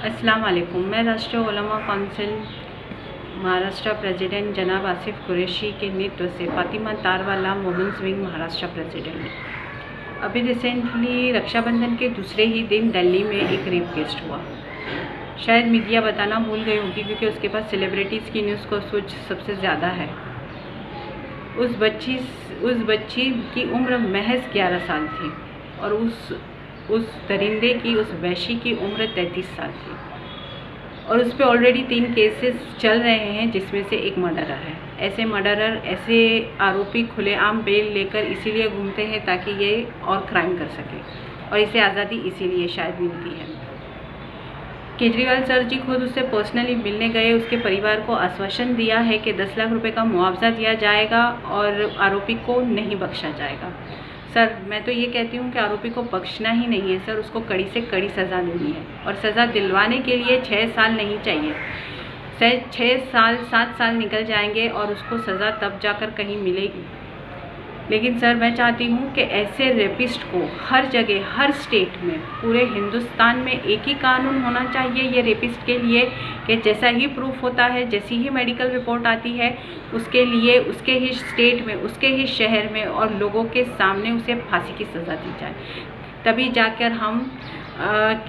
अस्सलाम वालेकुम। मैं राष्ट्रीय उलमा काउंसिल महाराष्ट्र प्रेसिडेंट जनाब आसिफ कुरैशी के नेतृत्व से Fatima Tarwala women's wing Maharashtra president. अभी रिसेंटली रक्षाबंधन के दूसरे ही दिन दिल्ली में एक रेप केस हुआ। शायद मीडिया बताना भूल गई होगी क्योंकि उसके पास सेलिब्रिटीज़ की न्यूज़ को सोच सबसे ज़्यादा है। उस बच्ची की उम्र महज 11 साल थी और उस दरिंदे की, उस वैशी की उम्र 33 साल थी और उस पर ऑलरेडी 3 केसेस चल रहे हैं जिसमें से एक मर्डरर है। ऐसे आरोपी खुलेआम बेल लेकर इसीलिए घूमते हैं ताकि ये और क्राइम कर सके और इसे आज़ादी इसीलिए शायद मिलती है। केजरीवाल सर जी खुद उससे पर्सनली मिलने गए, उसके परिवार को आश्वासन दिया है कि 10 लाख रुपए का मुआवजा दिया जाएगा और आरोपी को नहीं बख्शा जाएगा। सर, मैं तो ये कहती हूँ कि आरोपी को बख्शना ही नहीं है सर, उसको कड़ी से कड़ी सज़ा देनी है और सज़ा दिलवाने के लिए 6 साल नहीं चाहिए, शायद 6 साल 7 साल निकल जाएंगे और उसको सज़ा तब जाकर कहीं मिलेगी। लेकिन सर, मैं चाहती हूँ कि ऐसे रेपिस्ट को हर जगह, हर स्टेट में, पूरे हिंदुस्तान में एक ही कानून होना चाहिए ये रेपिस्ट के लिए कि जैसा ही प्रूफ होता है, जैसी ही मेडिकल रिपोर्ट आती है, उसके लिए उसके ही स्टेट में, उसके ही शहर में और लोगों के सामने उसे फांसी की सज़ा दी जाए। तभी जाकर हम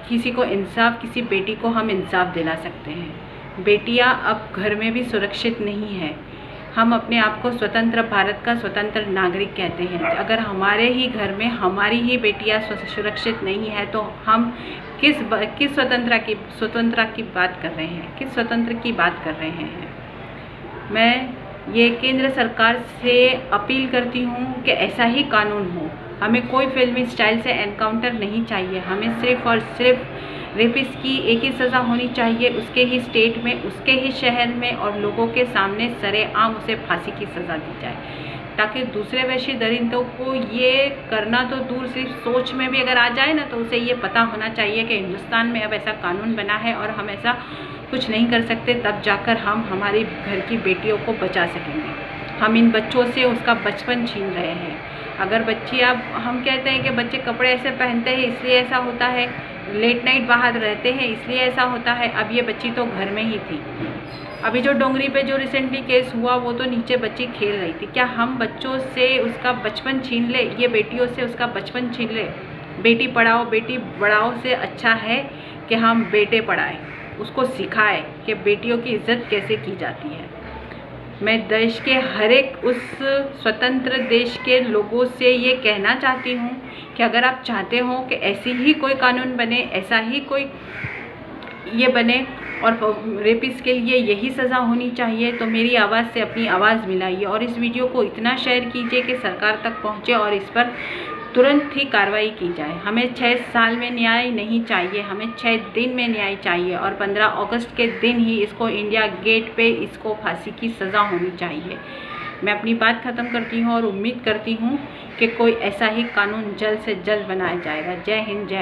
किसी को इंसाफ, किसी बेटी को हम इंसाफ दिला सकते हैं। बेटियां अब घर में भी सुरक्षित नहीं है। हम अपने आप को स्वतंत्र भारत का स्वतंत्र नागरिक कहते हैं। अगर हमारे ही घर में हमारी ही बेटियां सुरक्षित नहीं है तो हम किस स्वतंत्रता की बात कर रहे हैं, किस स्वतंत्र की बात कर रहे हैं। मैं ये केंद्र सरकार से अपील करती हूँ कि ऐसा ही कानून हो। हमें कोई फिल्मी स्टाइल से एनकाउंटर नहीं चाहिए, हमें सिर्फ़ और सिर्फ रेपिस्ट की एक ही सज़ा होनी चाहिए, उसके ही स्टेट में, उसके ही शहर में और लोगों के सामने सरेआम उसे फांसी की सज़ा दी जाए, ताकि दूसरे वैश्य दरिंदों को ये करना तो दूर, सिर्फ सोच में भी अगर आ जाए ना तो उसे ये पता होना चाहिए कि हिंदुस्तान में अब ऐसा कानून बना है और हम ऐसा कुछ नहीं कर सकते, तब जाकर हम हमारी घर की बेटियों को बचा सकेंगे। हम इन बच्चों से उसका बचपन छीन रहे हैं। अगर बच्ची, अब हम कहते हैं कि बच्चे कपड़े ऐसे पहनते हैं इसलिए ऐसा होता है, लेट नाइट बाहर रहते हैं इसलिए ऐसा होता है। अब ये बच्ची तो घर में ही थी। अभी जो डोंगरी पे जो रिसेंटली केस हुआ वो तो नीचे बच्ची खेल रही थी। क्या हम बच्चों से उसका बचपन छीन ले, ये बेटियों से उसका बचपन छीन ले? बेटी पढ़ाओ बेटी बढ़ाओ से अच्छा है कि हम बेटे पढ़ाएं, उसको सिखाएं कि बेटियों की इज्जत कैसे की जाती है। मैं देश के हर एक उस स्वतंत्र देश के लोगों से ये कहना चाहती हूँ कि अगर आप चाहते हो कि ऐसी ही कोई कानून बने, ऐसा ही कोई ये बने और रेपिस्ट के लिए यही सज़ा होनी चाहिए, तो मेरी आवाज़ से अपनी आवाज़ मिलाइए और इस वीडियो को इतना शेयर कीजिए कि सरकार तक पहुँचे और इस पर तुरंत ही कार्रवाई की जाए। हमें 6 साल में न्याय नहीं चाहिए, हमें 6 दिन में न्याय चाहिए और 15 अगस्त के दिन ही इसको इंडिया गेट पे इसको फांसी की सज़ा होनी चाहिए। मैं अपनी बात ख़त्म करती हूँ और उम्मीद करती हूँ कि कोई ऐसा ही कानून जल्द से जल्द बनाया जाएगा। जय हिंद, जय